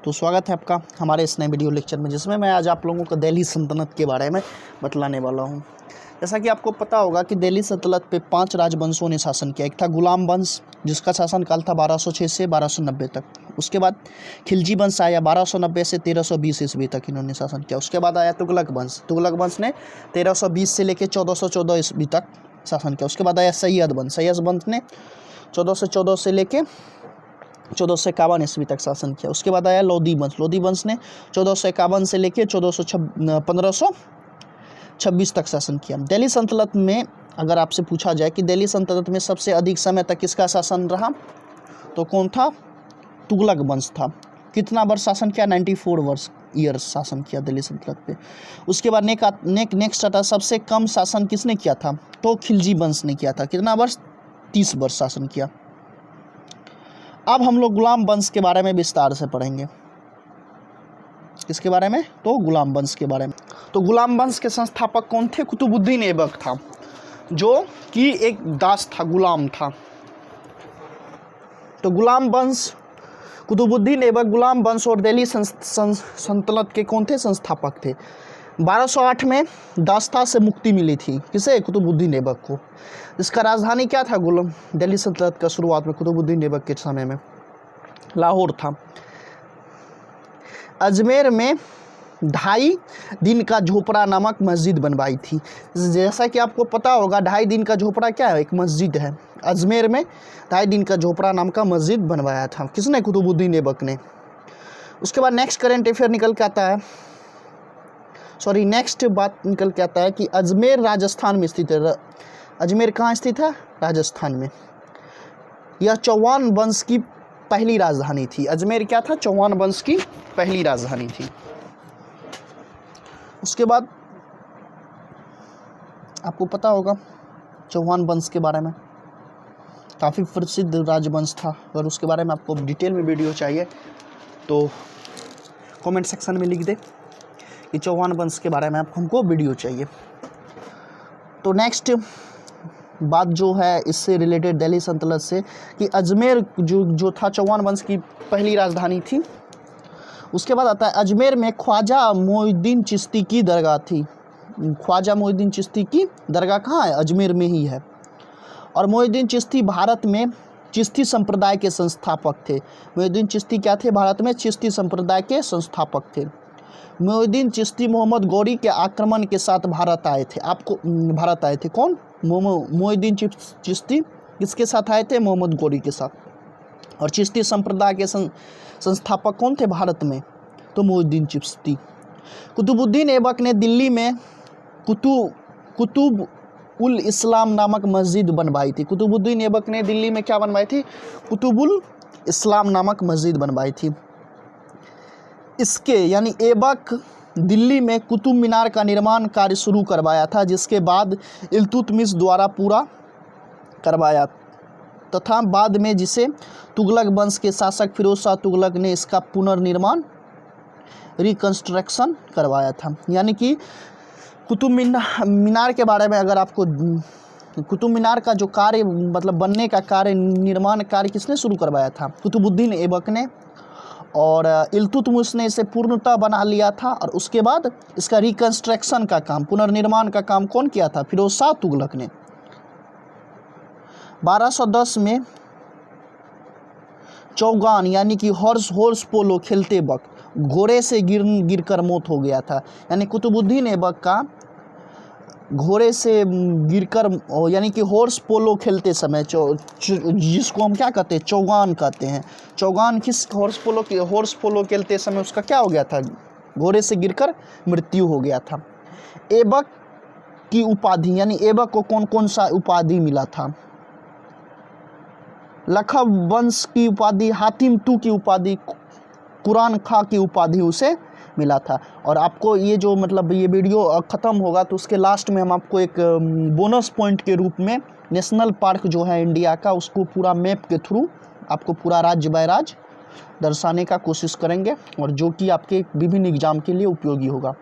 तो स्वागत है आपका हमारे इस नए वीडियो लेक्चर में, जिसमें मैं आज आप लोगों को दिल्ली सल्तनत के बारे में बतलाने वाला हूं। जैसा कि आपको पता होगा कि दिल्ली सल्तनत पे 5 राजवंशों ने शासन किया। एक था गुलाम वंश, जिसका शासनकाल था 1206 से 1290 तक। उसके बाद खिलजी वंश आया 1290 से 1320 ईस्वी तक इन्होंने शासन किया। उसके बाद आया तुगलक वंश। तुगलक वंश ने 1320 से लेकर 1414 ईस्वी तक शासन किया। उसके बाद आया सैयद वंश। सैयद वंश ने 1414 से लेकर 1451 ईस्वी तक शासन किया। उसके बाद आया लोधी वंश। लोधी वंश ने 1451 से लेकर 1526 तक शासन किया। दिल्ली सल्तनत में अगर आपसे पूछा जाए कि दिल्ली सल्तनत में सबसे अधिक समय तक किसका शासन रहा, तो कौन था? तुगलक वंश था। कितना वर्ष शासन किया? 94 ईयर्स शासन किया दिल्ली सल्तनत पे। उसके बाद नेक्स्ट आता सबसे कम शासन किसने किया था? तो खिलजी वंश ने किया था। कितना वर्ष? 30 वर्ष शासन किया। अब हम लोग गुलाम वंश के बारे में विस्तार से पढ़ेंगे। किसके बारे में? तो गुलाम वंश के बारे में। तो गुलाम वंश के संस्थापक कौन थे? कुतुबुद्दीन ऐबक था, जो कि एक दास था, गुलाम था। तो गुलाम वंश, कुतुबुद्दीन ऐबक गुलाम वंश और दिल्ली सल्तनत के कौन थे? संस्थापक थे। 1208 में दास्ता से मुक्ति मिली थी। किसे? कुतुबुद्दीन ऐबक को। इसका राजधानी क्या था? दिल्ली सल्तनत का शुरुआत में कुतुबुद्दीन ऐबक के समय में लाहौर था। अजमेर में 2.5 दिन का झोपड़ा नामक मस्जिद बनवाई थी। जैसा कि आपको पता होगा, 2.5 दिन का झोपड़ा क्या है? एक मस्जिद है। अजमेर में 2.5 दिन का झोपड़ा नाम का मस्जिद बनवाया था। किसने? कुतुबुद्दीन ऐबक ने। उसके बाद नेक्स्ट करेंट अफेयर निकल के आता है, नेक्स्ट बात निकल के आता है कि अजमेर राजस्थान में स्थित है। अजमेर कहाँ स्थित है? राजस्थान में। यह चौहान वंश की पहली राजधानी थी। अजमेर क्या था? चौहान वंश की पहली राजधानी थी। उसके बाद आपको पता होगा चौहान वंश के बारे में, काफ़ी प्रसिद्ध राजवंश था। अगर उसके बारे में आपको डिटेल में वीडियो चाहिए तो कमेंट सेक्शन में लिख दे कि चौहान वंश के बारे में हमको वीडियो चाहिए। तो नेक्स्ट बात जो है इससे रिलेटेड दिल्ली सल्तनत से, कि अजमेर जो था चौहान वंश की पहली राजधानी थी। उसके बाद आता है अजमेर में ख्वाजा मोइनुद्दीन चिश्ती की दरगाह थी। ख्वाजा मोइनुद्दीन चिश्ती की दरगाह कहाँ है? अजमेर में ही है। और मोइनुद्दीन चिश्ती भारत में चिश्ती संप्रदाय के संस्थापक थे। मोइनुद्दीन चिश्ती क्या थे? भारत में चिश्ती संप्रदाय के संस्थापक थे। मोइनुद्दीन चिश्ती मोहम्मद गौरी के आक्रमण के साथ भारत आए थे। कौन? मोइनुद्दीन चिश्ती किसके साथ आए थे? मोहम्मद गौरी के साथ। और चिश्ती संप्रदाय के संस्थापक कौन थे भारत में? तो मोइनुद्दीन चिश्ती। कुतुबुद्दीन ऐबक ने दिल्ली में कुतुब उल इस्लाम नामक मस्जिद बनवाई थी। कुतुबुद्दीन ऐबक ने दिल्ली में क्या बनवाई थी? कुतुबुल इस्लाम नामक मस्जिद बनवाई थी। इसके यानी ऐबक दिल्ली में कुतुब मीनार का निर्माण कार्य शुरू करवाया था, जिसके बाद इल्तुतमिश द्वारा पूरा करवाया तथा बाद में जिसे तुगलक वंश के शासक फिरोज शाह तुगलक ने इसका पुनर्निर्माण रिकंस्ट्रक्शन करवाया था। यानी कि कुतुब मीनार के बारे में अगर आपको, कुतुब मीनार का जो कार्य मतलब बनने का कार्य, निर्माण कार्य किसने शुरू करवाया था? कुतुबुद्दीन ऐबक ने। और इल्तुतमिश ने इसे पूर्णतः बना लिया था। और उसके बाद इसका रिकंस्ट्रक्शन का काम, पुनर्निर्माण का काम कौन किया था? फिरोज शाह तुगलक ने। 1210 में चौगान यानी कि हॉर्स पोलो खेलते वक्त घोड़े से गिरकर मौत हो गया था। यानी कुतुबुद्दीन ऐबक का घोड़े से गिरकर, यानी कि हॉर्स पोलो खेलते समय, जिसको हम क्या कहते हैं? चौगान कहते हैं। चौगान किस? हॉर्स पोलो खेलते समय उसका क्या हो गया था? घोड़े से गिरकर मृत्यु हो गया था। ऐबक की उपाधि, यानी ऐबक को कौन कौन सा उपाधि मिला था? लखब वंश की उपाधि, हातिम तू की उपाधि, कुरान खां की उपाधि उसे मिला था। और आपको ये जो मतलब ये वीडियो ख़त्म होगा तो उसके लास्ट में हम आपको एक बोनस पॉइंट के रूप में नेशनल पार्क जो है इंडिया का, उसको पूरा मैप के थ्रू आपको पूरा राज्य बाय राज्य दर्शाने का कोशिश करेंगे, और जो कि आपके विभिन्न एग्जाम के लिए उपयोगी होगा।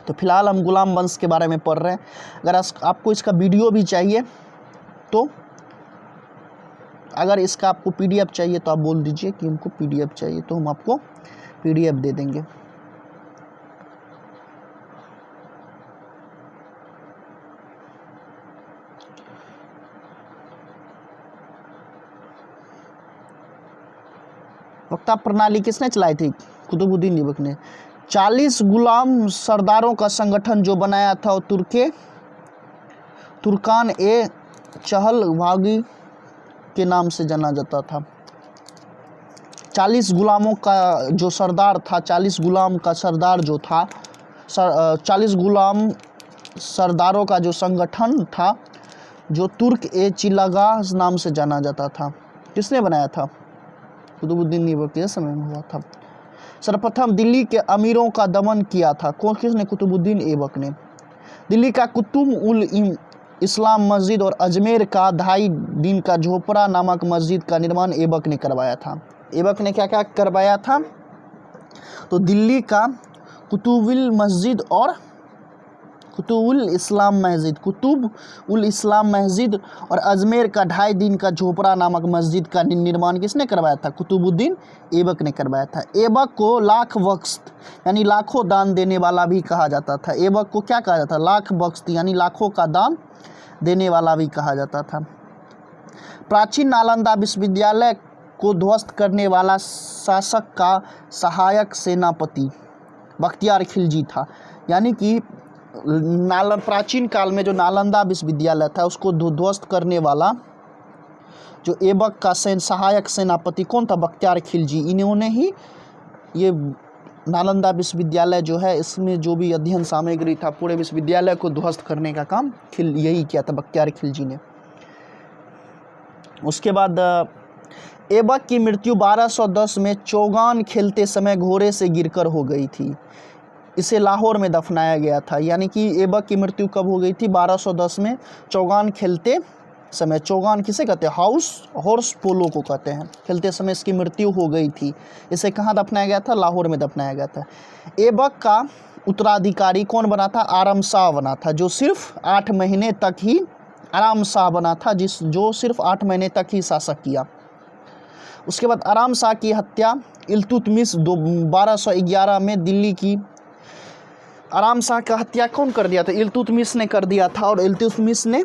तो फिलहाल हम गुलाम वंश के बारे में पढ़ रहे हैं। अगर आपको इसका वीडियो भी चाहिए तो अगर इसका आपको पीडीएफ चाहिए तो आप बोल दीजिए कि हमको पीडीएफ चाहिए, तो हम आपको PDF दे देंगे। वक्ता प्रणाली किसने चलाई थी? कुतुबुद्दीन ऐबक ने। 40 गुलाम सरदारों का संगठन जो बनाया था वो तुर्कान ए चहलवागी के नाम से जाना जाता था। 40 गुलामों का जो सरदार था, 40 गुलाम का सरदार जो था, 40 गुलाम सरदारों का जो संगठन था, जो तुर्क ए चिलागा नाम से जाना जाता था, किसने बनाया था? कुतुबुद्दीन ऐबक के समय में हुआ था। सर्वप्रथम दिल्ली के अमीरों का दमन किया था, कौन किसने? कुतुबुद्दीन ऐबक ने। दिल्ली का कुतुब उल इस्लाम मस्जिद और अजमेर का 2.5 दिन का झोपड़ा नामक मस्जिद का निर्माण ऐबक ने करवाया था। ऐबक ने क्या क्या करवाया था? तो दिल्ली का कुतुबुल मस्जिद और कुतुबुल इस्लाम मस्जिद और अजमेर का 2.5 दिन का झोपड़ा नामक मस्जिद का निर्माण किसने करवाया था? कुतुबुद्दीन ऐबक ने करवाया था। ऐबक को लाख बख्श्त यानी लाखों दान देने वाला भी कहा जाता था। ऐबक को क्या कहा जाता? लाख बख्श्त यानी लाखों का दान देने वाला भी कहा जाता था। प्राचीन नालंदा विश्वविद्यालय को ध्वस्त करने वाला शासक का सहायक सेनापति बख्तियार खिलजी था। यानी कि प्राचीन काल में जो नालंदा विश्वविद्यालय था उसको ध्वस्त करने वाला जो ऐबक का सहायक सेनापति कौन था? बख्तियार खिलजी। इन्होंने ही ये नालंदा विश्वविद्यालय जो है, इसमें जो भी अध्ययन सामग्री था पूरे विश्वविद्यालय को ध्वस्त करने का काम यही किया था बख्तियार खिलजी ने। उसके बाद ऐबक की मृत्यु 1210 में चौगान खेलते समय घोड़े से गिरकर हो गई थी। इसे लाहौर में दफनाया गया था। यानी कि ऐबक की मृत्यु कब हो गई थी? 1210 में चौगान खेलते समय। चौगान किसे कहते हैं? हॉर्स पोलो को कहते हैं। खेलते समय इसकी मृत्यु हो गई थी। इसे कहाँ दफनाया गया था? लाहौर में दफनाया गया था। ऐबक का उत्तराधिकारी कौन बना था? आराम शाह बना था, जो सिर्फ 8 महीने तक ही आराम शाह बना था, जो सिर्फ 8 महीने तक ही शासक किया। उसके बाद आराम शाह की हत्या इल्तुतमिश 1211 में दिल्ली की। आराम शाह का हत्या कौन कर दिया था? इल्तुतमिश ने कर दिया था। और इल्तुतमिश ने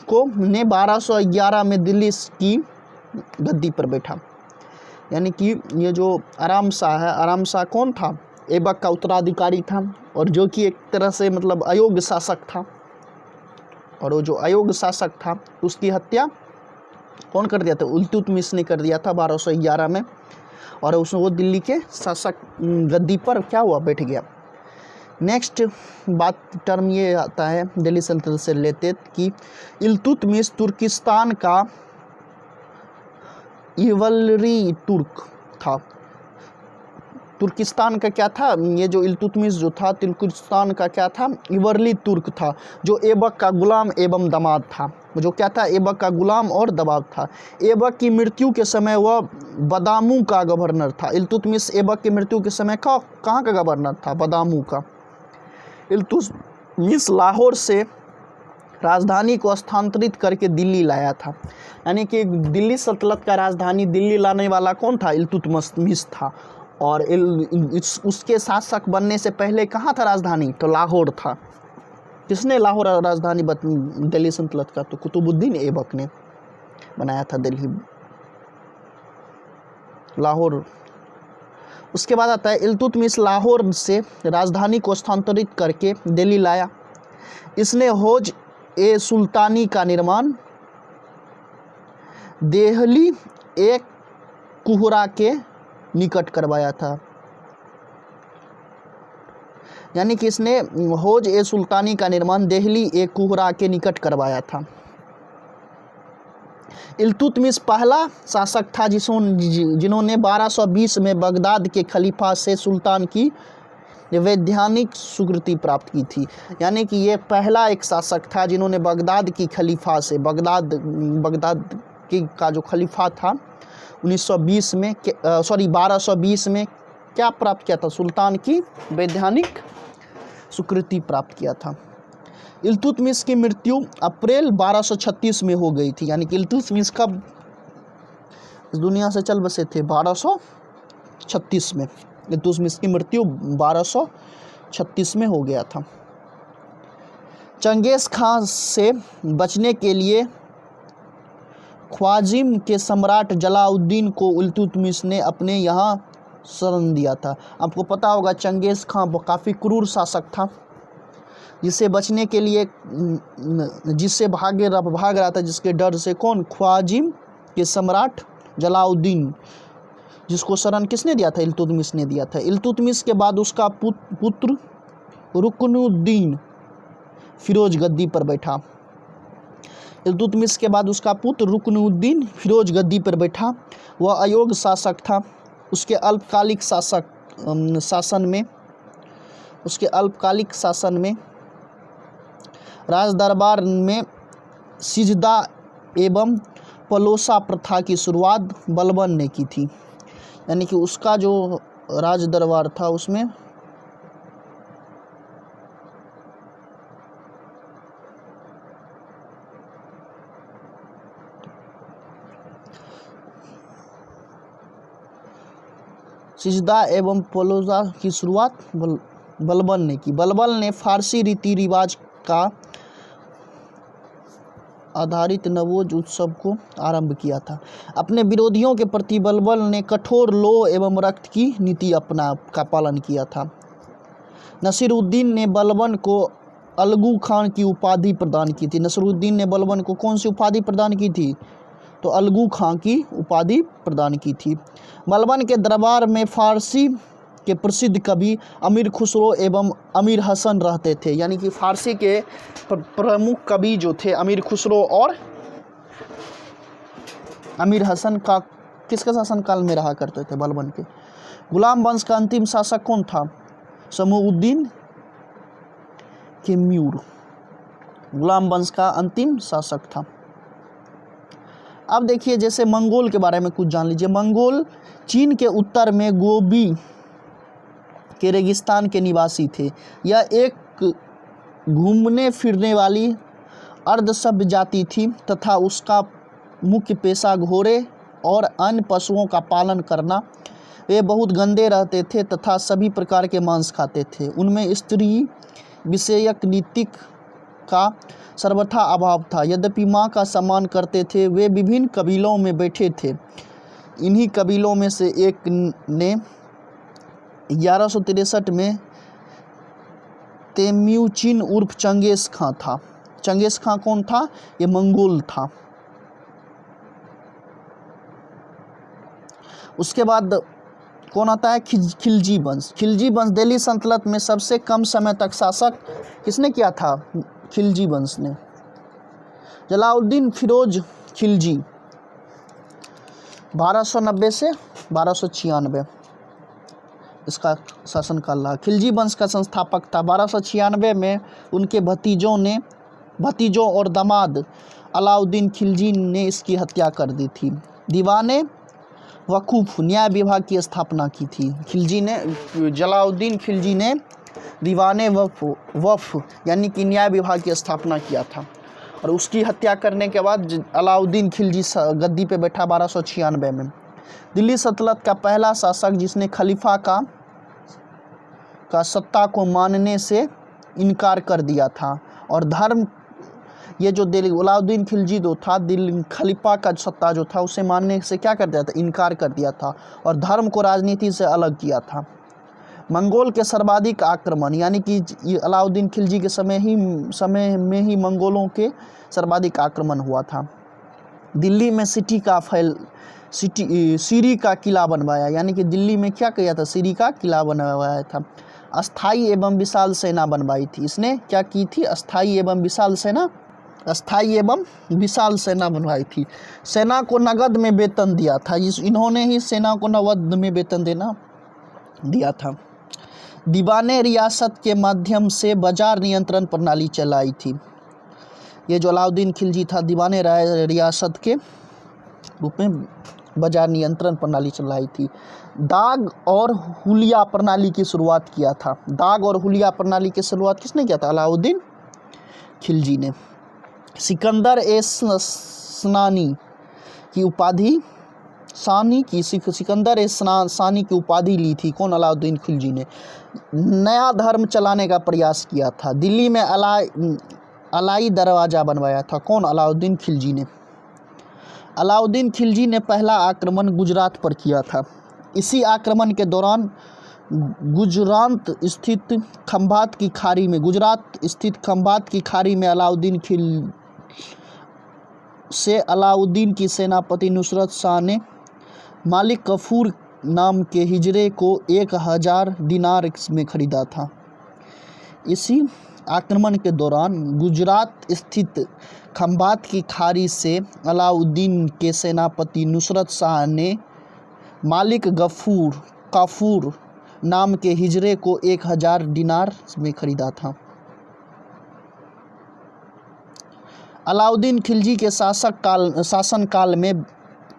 1211 में दिल्ली की गद्दी पर बैठा। यानी कि ये जो आराम शाह है, आराम शाह कौन था? ऐबक का उत्तराधिकारी था और जो कि एक तरह से मतलब अयोग्य शासक था। और वो जो अयोग्य शासक था उसकी हत्या कौन कर दिया था? इल्तुतमिश ने कर दिया था 1211 में। और उसमें वो दिल्ली के शासक गद्दी पर क्या हुआ? बैठ गया। नेक्स्ट बात टर्म ये आता है दिल्ली सल्तनत से रिलेटेड कि इल्तुतमिश तुर्किस्तान का इवलरी तुर्क था। तुर्किस्तान का क्या था? ये जो इल्तुतमिश जो था तुर्किस्तान का क्या था? इवरली तुर्क था, जो ऐबक का गुलाम एवं दामाद था। जो क्या था? ऐबक का गुलाम और दमाद था। ऐबक की मृत्यु के समय वह बदामू का गवर्नर था। इल्तुतमिश ऐबक की मृत्यु के समय कहाँ का गवर्नर था? बदामू का। इल्तुतमिश लाहौर से राजधानी को स्थानांतरित करके दिल्ली लाया था। यानी कि दिल्ली सल्तनत का राजधानी दिल्ली लाने वाला कौन था? इल्तुतमिश था। और उसके शासक बनने से पहले कहाँ था राजधानी? तो लाहौर था। किसने लाहौर राजधानी दिल्ली सल्तनत का? तो कुतुबुद्दीन ऐबक ने बनाया था दिल्ली, लाहौर। उसके बाद आता है इल्तुतमिश लाहौर से राजधानी को स्थानांतरित करके दिल्ली लाया। इसने हौज ए सुल्तानी का निर्माण देहली एक कुहरा के निकट करवाया था। यानी कि इसने हौज ए सुल्तानी का निर्माण देहली एक कुहरा के निकट करवाया था। इल्तुतमिश पहला शासक था जिन्होंने 1220 में बगदाद के खलीफा से सुल्तान की वैधानिक स्वीकृति प्राप्त की थी। यानी कि ये पहला एक शासक था जिन्होंने बगदाद की खलीफा से बगदाद का जो खलीफा था 1220 में क्या प्राप्त किया था? सुल्तान की वैधानिक स्वीकृति प्राप्त किया था। इल्तुतमिश की मृत्यु अप्रैल 1236 में हो गई थी। यानी कि इल्तुतमिश कब इस दुनिया से चल बसे थे? 1236 में। इल्तुतमिश की मृत्यु 1236 में हो गया था। चंगेज़ खां से बचने के लिए ख्वारिज़्म के सम्राट जलालुद्दीन को इल्तुतमिश ने अपने यहाँ शरण दिया था। आपको पता होगा चंगेज़ खां काफ़ी क्रूर शासक था, जिससे बचने के लिए जिससे भाग रहा था, जिसके डर से, कौन? ख्वारिज़्म के सम्राट जलालुद्दीन, जिसको शरण किसने दिया था? इल्तुतमिश ने दिया था। इल्तुतमिश के बाद उसका पुत्र रुकनुद्दीन फिरोज गद्दी पर बैठा। इल्तुतमिश के बाद उसका पुत्र रुकनुद्दीन फिरोज गद्दी पर बैठा। वह अयोग्य शासक था। उसके अल्पकालिक शासन में राजदरबार में सिजदा एवं पलोसा प्रथा की शुरुआत बलबन ने की थी। यानी कि उसका जो राज दरबार था उसमें सिजदा एवं पलोसा की शुरुआत बलबन ने की। बलबन ने फारसी रीति रिवाज का आधारित नवरोज उत्सव को आरंभ किया था। अपने विरोधियों के प्रति बलबन ने कठोर लौह एवं रक्त की नीति का पालन किया था। नसीरुद्दीन ने बलबन को अलगू खान की उपाधि प्रदान की थी। नसीरुद्दीन ने बलबन को कौन सी उपाधि प्रदान की थी? तो अलगू खां की उपाधि प्रदान की थी। बलबन के दरबार में फारसी के प्रसिद्ध कवि अमीर खुसरो एवं अमीर हसन रहते थे। यानी कि फारसी के प्रमुख कवि जो थे अमीर खुसरो और अमीर हसन का किसके शासनकाल में रहा करते थे? बलबन के। गुलाम वंश का अंतिम शासक कौन था? शमूउद्दीन तैमूर गुलाम वंश का अंतिम शासक था। अब देखिए, जैसे मंगोल के बारे में कुछ जान लीजिए। मंगोल चीन के उत्तर में गोबी के रेगिस्तान के निवासी थे। यह एक घूमने फिरने वाली अर्धसभ्य जाति थी तथा उसका मुख्य पेशा घोड़े और अन्य पशुओं का पालन करना। वे बहुत गंदे रहते थे तथा सभी प्रकार के मांस खाते थे। उनमें स्त्री विषयक नीति का सर्वथा अभाव था। यद्यपि माँ का सम्मान करते थे। वे विभिन्न कबीलों में बैठे थे। इन्हीं कबीलों में से एक ने 1163 में तेम्युचिन उर्फ चंगेज़ खां था। चंगेज़ खां कौन था? ये मंगोल था। उसके बाद कौन आता है? खिलजी वंश। खिलजी वंश दिल्ली सल्तनत में सबसे कम समय तक शासक किसने किया था? खिलजी वंश ने। जलालुद्दीन फिरोज खिलजी 1290 से 1296 इसका शासनकाल रहा। खिलजी वंश का संस्थापक था। 1296 में उनके भतीजों और दामाद अलाउद्दीन खिलजी ने इसकी हत्या कर दी थी। दीवाने वकूफ़ न्याय विभाग की स्थापना की थी। जलालुद्दीन खिलजी ने दीवाने वफ़ यानी कि न्याय विभाग की स्थापना किया था। और उसकी हत्या करने के बाद अलाउद्दीन खिलजी गद्दी पे बैठा 1296 में। दिल्ली सल्तनत का पहला शासक जिसने खलीफा का सत्ता को मानने से इनकार कर दिया था और धर्म, ये जो अलाउद्दीन खिलजी जो था, दिल्ली खलीफा का सत्ता जो था उसे मानने से क्या कर दिया था? इनकार कर दिया था और धर्म को राजनीति से अलग किया था। मंगोल के सर्वाधिक आक्रमण, यानी कि अलाउद्दीन खिलजी के समय में ही मंगोलों के सर्वाधिक आक्रमण हुआ था। दिल्ली में सीरी का किला बनवाया। यानी कि दिल्ली में क्या किया था? सीरी का किला बनवाया था। अस्थाई एवं विशाल सेना बनवाई थी। इसने क्या की थी? अस्थाई एवं विशाल सेना बनवाई थी। सेना को नगद में वेतन दिया था। इन्होंने ही सेना को नगद में वेतन दिया था। दीवाने रियासत के माध्यम से बाजार नियंत्रण प्रणाली चलाई थी। ये जो अलाउद्दीन खिलजी था, दीवाने रियासत के रूप में बाजार नियंत्रण प्रणाली चलाई थी। दाग और हुलिया प्रणाली की शुरुआत किया था। दाग और हुलिया प्रणाली की शुरुआत किसने किया था? अलाउद्दीन खिलजी ने। सिकंदर ए सनानी की उपाधि सिकंदर सानी की उपाधि ली थी? कौन? अलाउद्दीन खिलजी ने। नया धर्म चलाने का प्रयास किया था? दिल्ली में अलाई दरवाज़ा बनवाया था? कौन? अलाउद्दीन खिलजी ने। अलाउद्दीन खिलजी ने पहला आक्रमण गुजरात पर किया था। इसी आक्रमण के दौरान गुजरात स्थित खंभात की खाड़ी में अलाउद्दीन की सेनापति नुसरत शाह ने मालिक कफूर नाम के हिजड़े को 1000 दिनार में खरीदा था। इसी आक्रमण के दौरान गुजरात स्थित खंभात की खाड़ी से अलाउद्दीन के सेनापति नुसरत शाह ने मालिक काफूर नाम के हिजड़े को 1000 दिनार में खरीदा था। अलाउद्दीन खिलजी के शासनकाल में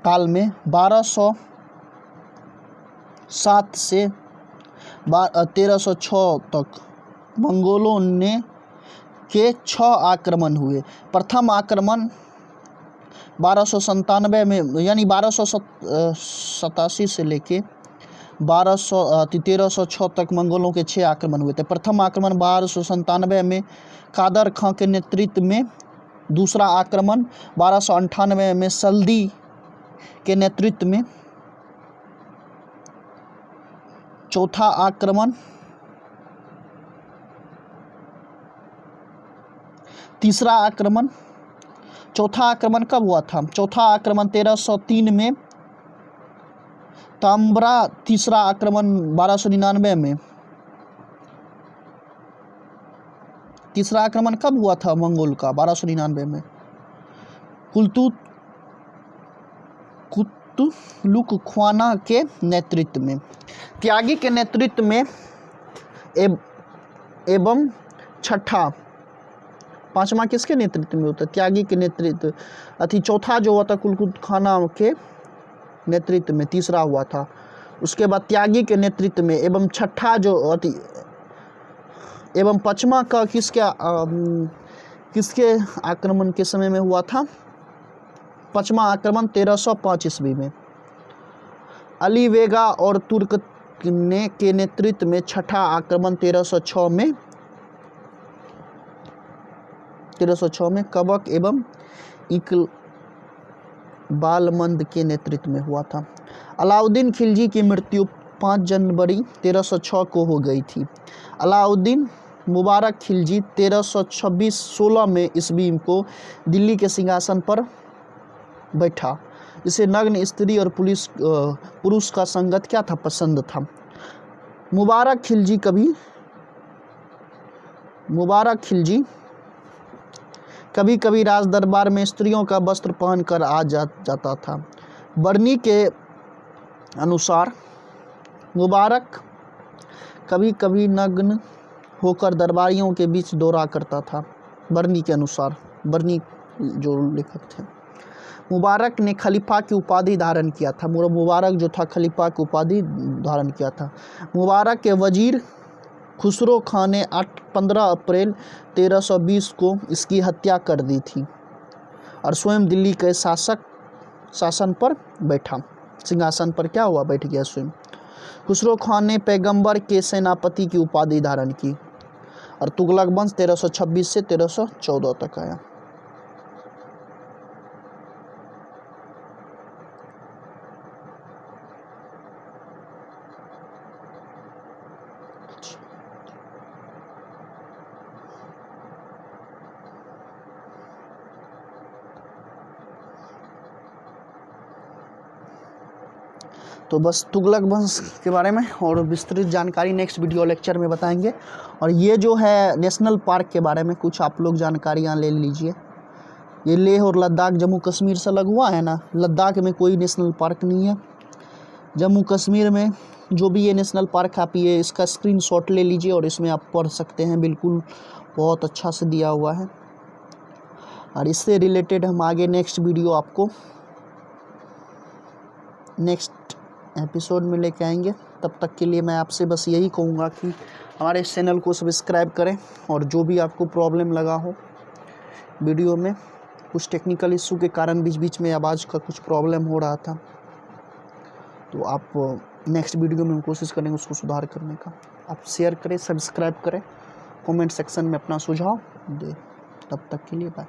1207 से 1306 तक मंगोलों के 6 आक्रमण हुए। प्रथम आक्रमण 1297 में, यानी 1287 से लेके 1306 तक मंगोलों के 6 आक्रमण हुए थे। प्रथम आक्रमण 1297 में कादर खां के नेतृत्व में, दूसरा आक्रमण 1298 में सल्दी के नेतृत्व में, चौथा आक्रमण चौथा आक्रमण कब हुआ था? चौथा आक्रमण 1303 में, ताम्बरा। तीसरा आक्रमण 1299 में। तीसरा आक्रमण कब हुआ था मंगोल का? 1299 में। कुतुलुक ख्वाना के नेतृत्व में, त्यागी के नेतृत्व में एवं छठा, पांचवा किसके नेतृत्व में होता है? त्यागी के नेतृत्व। चौथा जो हुआ था कुतुलुक ख्वाना के नेतृत्व में, तीसरा हुआ था। उसके बाद त्यागी के नेतृत्व में, एवं छठा एवं पचमा का किसके आक्रमण के समय में हुआ था? पचमा आक्रमण 1305 ईस्वी में। अली वेगा और तुर्क के नेतृत्व में छठा आक्रमण 1306 में कबक एवं इकबालमंद के नेतृत्व में हुआ था। अलाउद्दीन खिलजी की मृत्यु 5 जनवरी 1306 को हो गई थी। अलाउद्दीन मुबारक खिलजी 1326-16 में ईस्वी को दिल्ली के सिंहासन पर बैठा। इसे नग्न स्त्री और पुरुष का संगत क्या था? पसंद था। मुबारक खिलजी कभी कभी राज दरबार में स्त्रियों का वस्त्र पहनकर आ जाता था। बर्नी के अनुसार मुबारक कभी कभी नग्न होकर दरबारियों के बीच दौरा करता था। बर्नी के अनुसार, बर्नी जो लेखक थे। मुबारक ने खलीफा की उपाधि धारण किया था। मुबारक जो था खलीफा की उपाधि धारण किया था। मुबारक के वजीर खुसरो खां ने 15 अप्रैल 1320 को इसकी हत्या कर दी थी और स्वयं दिल्ली के शासन पर बैठा। सिंहासन पर क्या हुआ? बैठ गया स्वयं। खुसरो खां ने पैगंबर के सेनापति की उपाधि धारण की और तुगलक वंश 1326 से 1314 तक आया। तो बस तुगलक वंश के बारे में और विस्तृत जानकारी नेक्स्ट वीडियो लेक्चर में बताएंगे। और ये जो है नेशनल पार्क के बारे में कुछ आप लोग जानकारियाँ ले लीजिए। ये लेह और लद्दाख जम्मू कश्मीर से लग हुआ है ना। लद्दाख में कोई नेशनल पार्क नहीं है। जम्मू कश्मीर में जो भी ये नेशनल पार्क है, आप ये इसका स्क्रीनशॉट ले लीजिए और इसमें आप पढ़ सकते हैं। बिल्कुल बहुत अच्छा से दिया हुआ है। और इससे रिलेटेड हम आगे नेक्स्ट वीडियो आपको नेक्स्ट एपिसोड में लेके आएंगे। तब तक के लिए मैं आपसे बस यही कहूँगा कि हमारे इस चैनल को सब्सक्राइब करें। और जो भी आपको प्रॉब्लम लगा हो वीडियो में, कुछ टेक्निकल इशू के कारण बीच बीच में आवाज़ का कुछ प्रॉब्लम हो रहा था, तो आप नेक्स्ट वीडियो में हम कोशिश करेंगे उसको सुधार करने का। आप शेयर करें, सब्सक्राइब करें, कमेंट सेक्शन में अपना सुझाव दें। तब तक के लिए बाय।